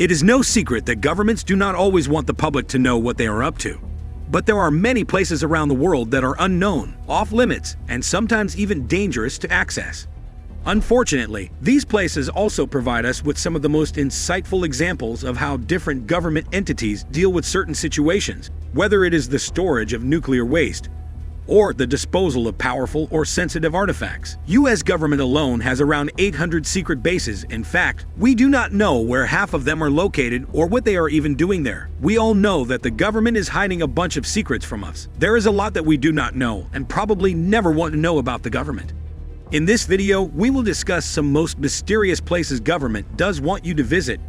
It is no secret that governments do not always want the public to know what they are up to. But there are many places around the world that are unknown, off-limits, and sometimes even dangerous to access. Unfortunately, these places also provide us with some of the most insightful examples of how different government entities deal with certain situations, whether it is the storage of nuclear waste or the disposal of powerful or sensitive artifacts. U.S. government alone has around 800 secret bases. In fact, we do not know where half of them are located or what they are even doing there. We all know that the government is hiding a bunch of secrets from us. There is a lot that we do not know and probably never want to know about the government. In this video, we will discuss some most mysterious places government does want you to visit.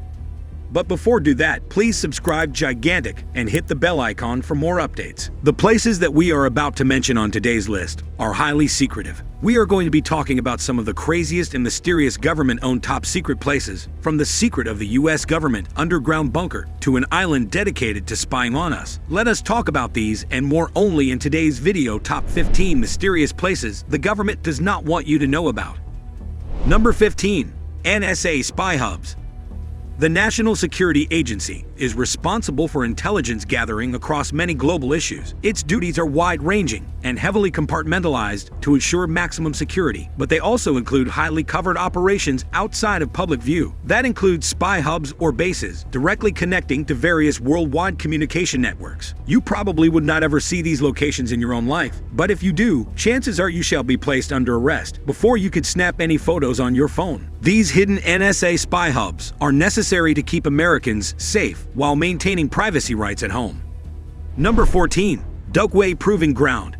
But before do that, please subscribe Gigantic and hit the bell icon for more updates. The places that we are about to mention on today's list are highly secretive. We are going to be talking about some of the craziest and mysterious government-owned top secret places, from the secret of the US government underground bunker to an island dedicated to spying on us. Let us talk about these and more only in today's video. Top 15 mysterious places the government does not want you to know about. Number 15. NSA Spy Hubs. The National Security Agency is responsible for intelligence gathering across many global issues. Its duties are wide-ranging and heavily compartmentalized to ensure maximum security, but they also include highly covered operations outside of public view. That includes spy hubs or bases directly connecting to various worldwide communication networks. You probably would not ever see these locations in your own life, but if you do, chances are you shall be placed under arrest before you could snap any photos on your phone. These hidden NSA spy hubs are necessary to keep Americans safe while maintaining privacy rights at home. Number 14. Dugway Proving Ground.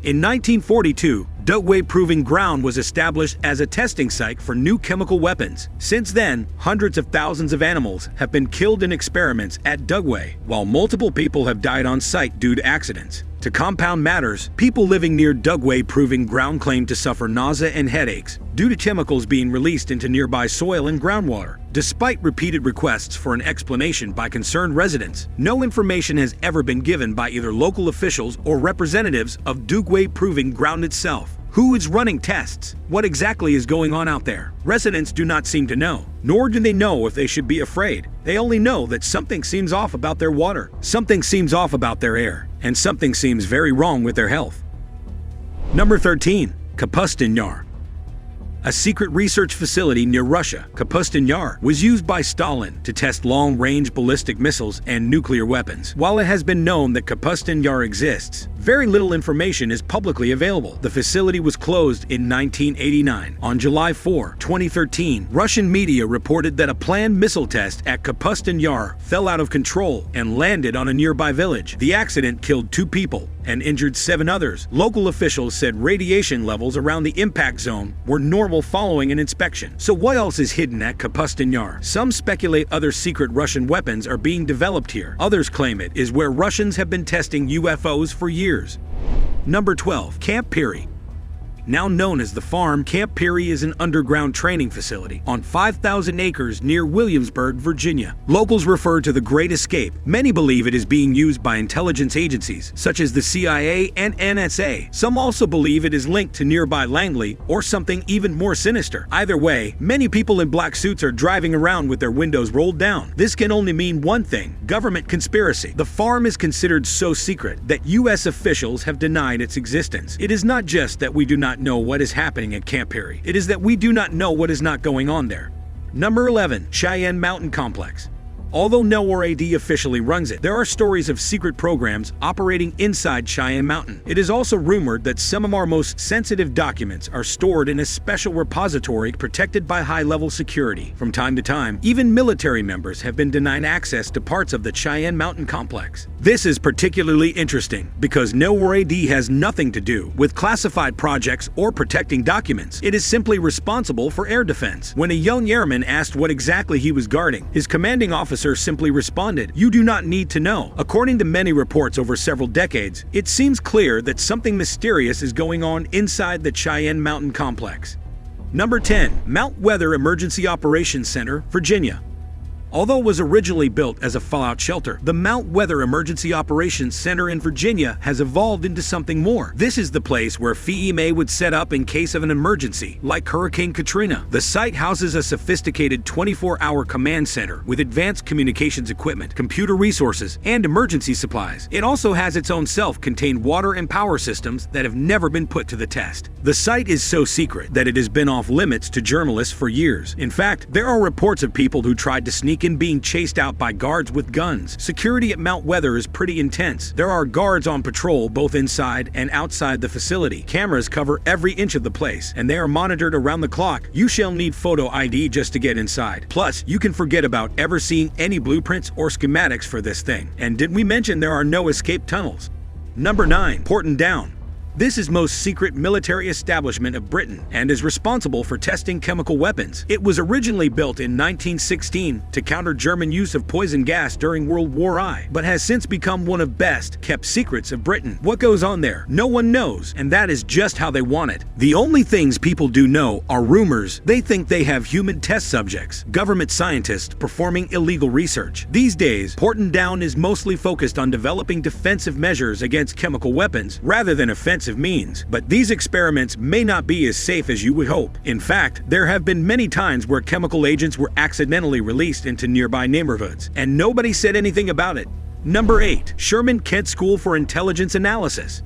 In 1942, Dugway Proving Ground was established as a testing site for new chemical weapons. Since then, hundreds of thousands of animals have been killed in experiments at Dugway, while multiple people have died on site due to accidents. To compound matters, people living near Dugway Proving Ground claim to suffer nausea and headaches due to chemicals being released into nearby soil and groundwater. Despite repeated requests for an explanation by concerned residents, no information has ever been given by either local officials or representatives of Dugway Proving Ground itself. Who is running tests? What exactly is going on out there? Residents do not seem to know, nor do they know if they should be afraid. They only know that something seems off about their water, something seems off about their air, and something seems very wrong with their health. Number 13. Capustin Yar. A secret research facility near Russia, Capustin Yar, was used by Stalin to test long-range ballistic missiles and nuclear weapons. While it has been known that Capustin Yar exists, very little information is publicly available. The facility was closed in 1989. On July 4, 2013, Russian media reported that a planned missile test at Capustin Yar fell out of control and landed on a nearby village. The accident killed 2 people and injured 7 others. Local officials said radiation levels around the impact zone were normal following an inspection. So what else is hidden at Capustin Yar? Some speculate other secret Russian weapons are being developed here. Others claim it is where Russians have been testing UFOs for years. Number 12. Camp Peri. Now known as the Farm, Camp Peri is an underground training facility on 5,000 acres near Williamsburg, Virginia. Locals refer to the Great Escape. Many believe it is being used by intelligence agencies such as the CIA and NSA. Some also believe it is linked to nearby Langley or something even more sinister. Either way, many people in black suits are driving around with their windows rolled down. This can only mean one thing: government conspiracy. The farm is considered so secret that U.S. officials have denied its existence. It is not just that we do not know what is happening at Camp Peri. It is that we do not know what is not going on there. Number 11. Cheyenne Mountain Complex. Although no RAD officially runs it, there are stories of secret programs operating inside Cheyenne Mountain. It is also rumored that some of our most sensitive documents are stored in a special repository protected by high-level security. From time to time, even military members have been denied access to parts of the Cheyenne Mountain Complex. This is particularly interesting because no RAD has nothing to do with classified projects or protecting documents. It is simply responsible for air defense. When a young airman asked what exactly he was guarding, his commanding officer simply responded, "You do not need to know." According to many reports over several decades, it seems clear that something mysterious is going on inside the Cheyenne Mountain Complex. Number 10. Mount Weather Emergency Operations Center, Virginia. Although it was originally built as a fallout shelter, the Mount Weather Emergency Operations Center in Virginia has evolved into something more. This is the place where FEMA would set up in case of an emergency, like Hurricane Katrina. The site houses a sophisticated 24-hour command center with advanced communications equipment, computer resources, and emergency supplies. It also has its own self-contained water and power systems that have never been put to the test. The site is so secret that it has been off limits to journalists for years. In fact, there are reports of people who tried to sneak in being chased out by guards with guns. Security at Mount Weather is pretty intense. There are guards on patrol both inside and outside the facility. Cameras cover every inch of the place, and they are monitored around the clock. You shall need photo ID just to get inside. Plus, you can forget about ever seeing any blueprints or schematics for this thing. And didn't we mention there are no escape tunnels? Number 9. Portdown. This is most secret military establishment of Britain and is responsible for testing chemical weapons. It was originally built in 1916 to counter German use of poison gas during World War I, but has since become one of best kept secrets of Britain. What goes on there? No one knows, and that is just how they want it. The only things people do know are rumors. They think they have human test subjects, government scientists performing illegal research. These days, Portdown is mostly focused on developing defensive measures against chemical weapons rather than offensive means, but these experiments may not be as safe as you would hope. In fact, there have been many times where chemical agents were accidentally released into nearby neighborhoods, and nobody said anything about it. Number 8. Sherman Kent School for Intelligence Analysis.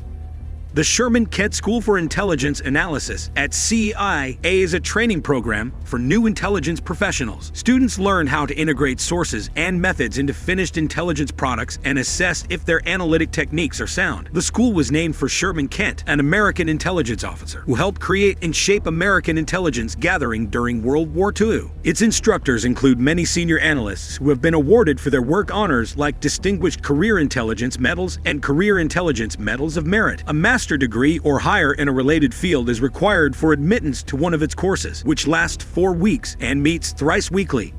The Sherman Kent School for Intelligence Analysis at CIA is a training program for new intelligence professionals. Students learn how to integrate sources and methods into finished intelligence products and assess if their analytic techniques are sound. The school was named for Sherman Kent, an American intelligence officer who helped create and shape American intelligence gathering during World War II. Its instructors include many senior analysts who have been awarded for their work honors like Distinguished Career Intelligence Medals and Career Intelligence Medals of Merit. A master's degree or higher in a related field is required for admittance to one of its courses, which lasts 4 weeks and meets thrice weekly.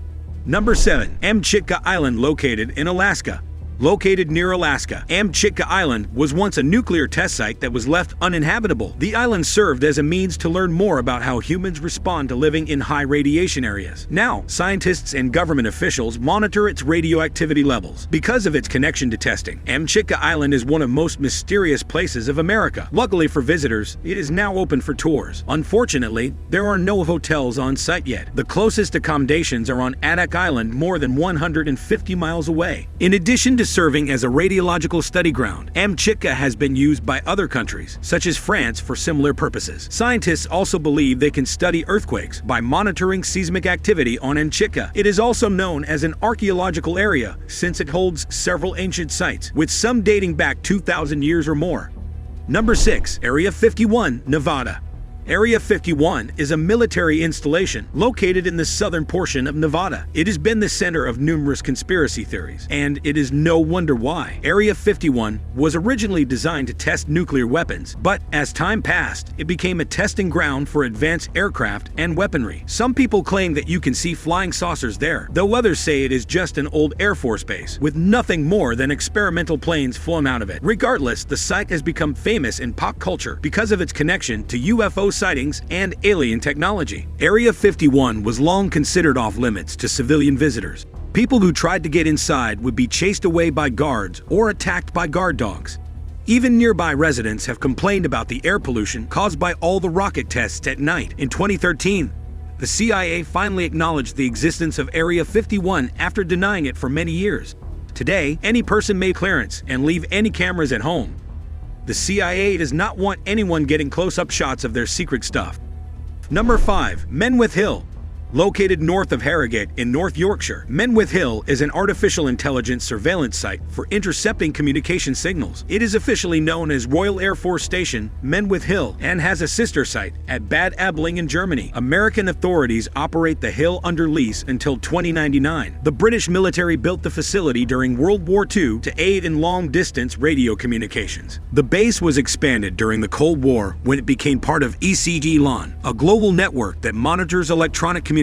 Number 7. Mcha Island, located in Alaska. Located near Alaska, Mcha Island was once a nuclear test site that was left uninhabitable. The island served as a means to learn more about how humans respond to living in high radiation areas. Now, scientists and government officials monitor its radioactivity levels. Because of its connection to testing, Mcha Island is one of the most mysterious places of America. Luckily for visitors, it is now open for tours. Unfortunately, there are no hotels on site yet. The closest accommodations are on Gnet Island, more than 150 miles away. In addition to serving as a radiological study ground, Mcha has been used by other countries, such as France, for similar purposes. Scientists also believe they can study earthquakes by monitoring seismic activity on Mcha. It is also known as an archaeological area since it holds several ancient sites, with some dating back 2,000 years or more. Number 6. Area 51, Nevada. Area 51 is a military installation located in the southern portion of Nevada. It has been the center of numerous conspiracy theories, and it is no wonder why. Area 51 was originally designed to test nuclear weapons, but as time passed, it became a testing ground for advanced aircraft and weaponry. Some people claim that you can see flying saucers there, though others say it is just an old Air Force base with nothing more than experimental planes flown out of it. Regardless, the site has become famous in pop culture because of its connection to UFO sightings and alien technology. Area 51 was long considered off-limits to civilian visitors. People who tried to get inside would be chased away by guards or attacked by guard dogs. Even nearby residents have complained about the air pollution caused by all the rocket tests at night. In 2013, the CIA finally acknowledged the existence of Area 51 after denying it for many years. Today, any person may clearance and leave any cameras at home. The CIA does not want anyone getting close-up shots of their secret stuff. Number 5. Menwith Hill. Located north of Harrogate in North Yorkshire, Menwith Hill is an artificial intelligence surveillance site for intercepting communication signals. It is officially known as Royal Air Force Station Menwith Hill and has a sister site at Bad Aibling in Germany. American authorities operate the hill under lease until 2099. The British military built the facility during World War II to aid in long-distance radio communications. The base was expanded during the Cold War when it became part of ECG-LON, a global network that monitors electronic communications,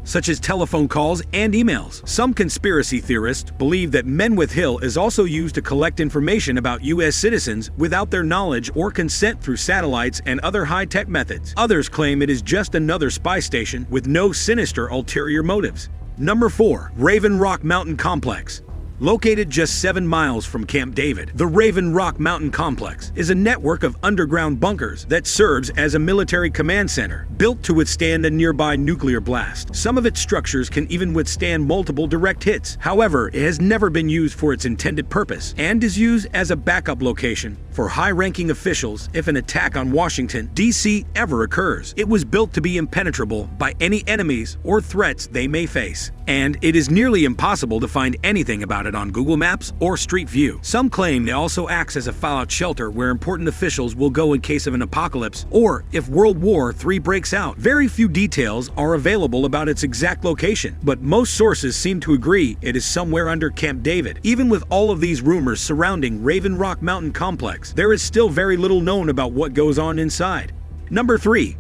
such as telephone calls and emails. Some conspiracy theorists believe that Menwith Hill is also used to collect information about U.S. citizens without their knowledge or consent through satellites and other high-tech methods. Others claim it is just another spy station with no sinister ulterior motives. Number 4. Raven Rock Mountain Complex. Located just 7 miles from Camp David, the Raven Rock Mountain Complex is a network of underground bunkers that serves as a military command center, built to withstand a nearby nuclear blast. Some of its structures can even withstand multiple direct hits. However, it has never been used for its intended purpose and is used as a backup location for high-ranking officials if an attack on Washington, D.C. ever occurs. It was built to be impenetrable by any enemies or threats they may face, and it is nearly impossible to find anything about it on Google Maps or Street View. Some claim it also acts as a fallout shelter where important officials will go in case of an apocalypse or if World War III breaks out. Very few details are available about its exact location, but most sources seem to agree it is somewhere under Camp David. Even with all of these rumors surrounding Raven Rock Mountain Complex, there is still very little known about what goes on inside. Number 3.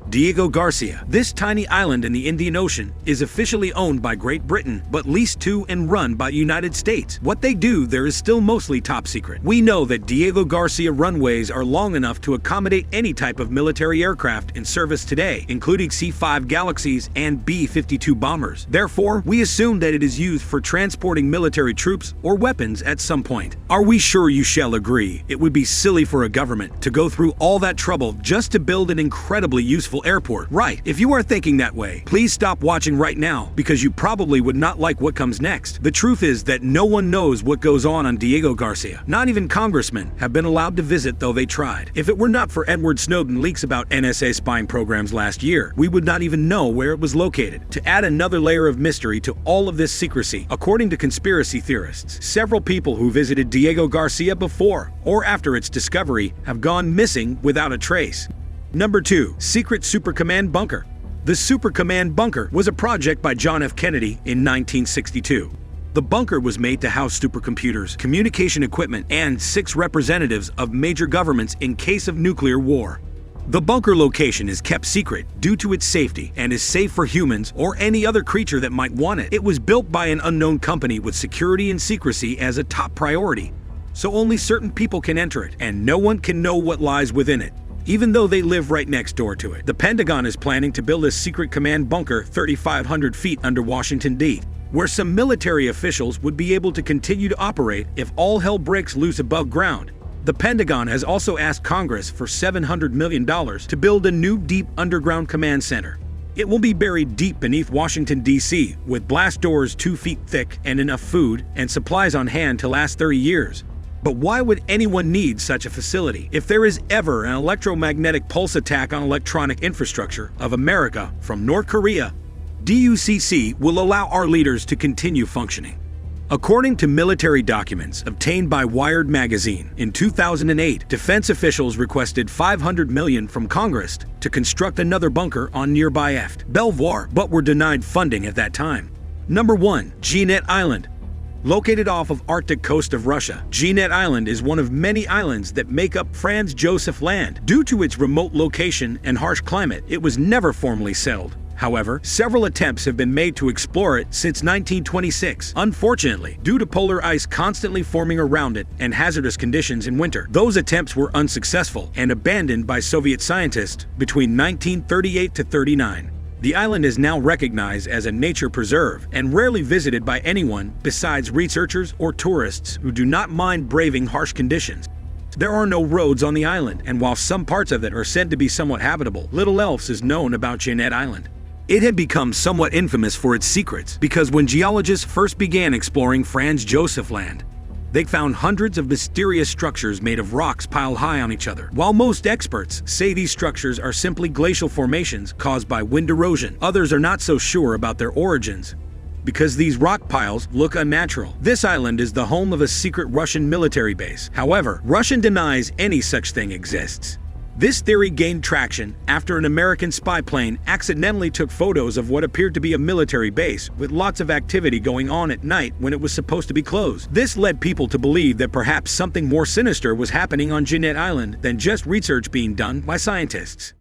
Diego Garcia. This tiny island in the Indian Ocean is officially owned by Great Britain, but leased to and run by the United States. What they do there is still mostly top secret. We know that Diego Garcia runways are long enough to accommodate any type of military aircraft in service today, including C-5 Galaxies and B-52 bombers. Therefore, we assume that it is used for transporting military troops or weapons at some point. Are we sure you shall agree? It would be silly for a government to go through all that trouble just to build an incredibly useful airport. Right, if you are thinking that way, please stop watching right now because you probably would not like what comes next. The truth is that no one knows what goes on Diego Garcia. Not even congressmen have been allowed to visit, though they tried. If it were not for Edward Snowden leaks about NSA spying programs last year, we would not even know where it was located. To add another layer of mystery to all of this secrecy, according to conspiracy theorists, several people who visited Diego Garcia before or after its discovery have gone missing without a trace. Number 2. Secret Super Command Bunker. The Super Command Bunker was a project by John F. Kennedy in 1962. The bunker was made to house supercomputers, communication equipment, and 6 representatives of major governments in case of nuclear war. The bunker location is kept secret due to its safety and is safe for humans or any other creature that might want it. It was built by an unknown company with security and secrecy as a top priority, so only certain people can enter it, and no one can know what lies within it, even though they live right next door to it. The Pentagon is planning to build a secret command bunker 3,500 feet under Washington, D.C., where some military officials would be able to continue to operate if all hell breaks loose above ground. The Pentagon has also asked Congress for $700 million to build a new deep underground command center. It will be buried deep beneath Washington, D.C., with blast doors 2 feet thick and enough food and supplies on hand to last 30 years. But why would anyone need such a facility? If there is ever an electromagnetic pulse attack on electronic infrastructure of America from North Korea, DUCC will allow our leaders to continue functioning. According to military documents obtained by Wired magazine, in 2008, defense officials requested $500 million from Congress to construct another bunker on nearby Eft Belvoir, but were denied funding at that time. Number 1. Gnet Island. Located off of Arctic coast of Russia, Gnet Island is one of many islands that make up Franz Josef Land. Due to its remote location and harsh climate, it was never formally settled. However, several attempts have been made to explore it since 1926. Unfortunately, due to polar ice constantly forming around it and hazardous conditions in winter, those attempts were unsuccessful and abandoned by Soviet scientists between 1938 to 39. The island is now recognized as a nature preserve and rarely visited by anyone besides researchers or tourists who do not mind braving harsh conditions. There are no roads on the island, and while some parts of it are said to be somewhat habitable, little else is known about Gnet Island. It had become somewhat infamous for its secrets because when geologists first began exploring Franz Josef Land, they found hundreds of mysterious structures made of rocks piled high on each other. While most experts say these structures are simply glacial formations caused by wind erosion, others are not so sure about their origins because these rock piles look unnatural. This island is the home of a secret Russian military base. However, Russia denies any such thing exists. This theory gained traction after an American spy plane accidentally took photos of what appeared to be a military base with lots of activity going on at night when it was supposed to be closed. This led people to believe that perhaps something more sinister was happening on Gnet Island than just research being done by scientists.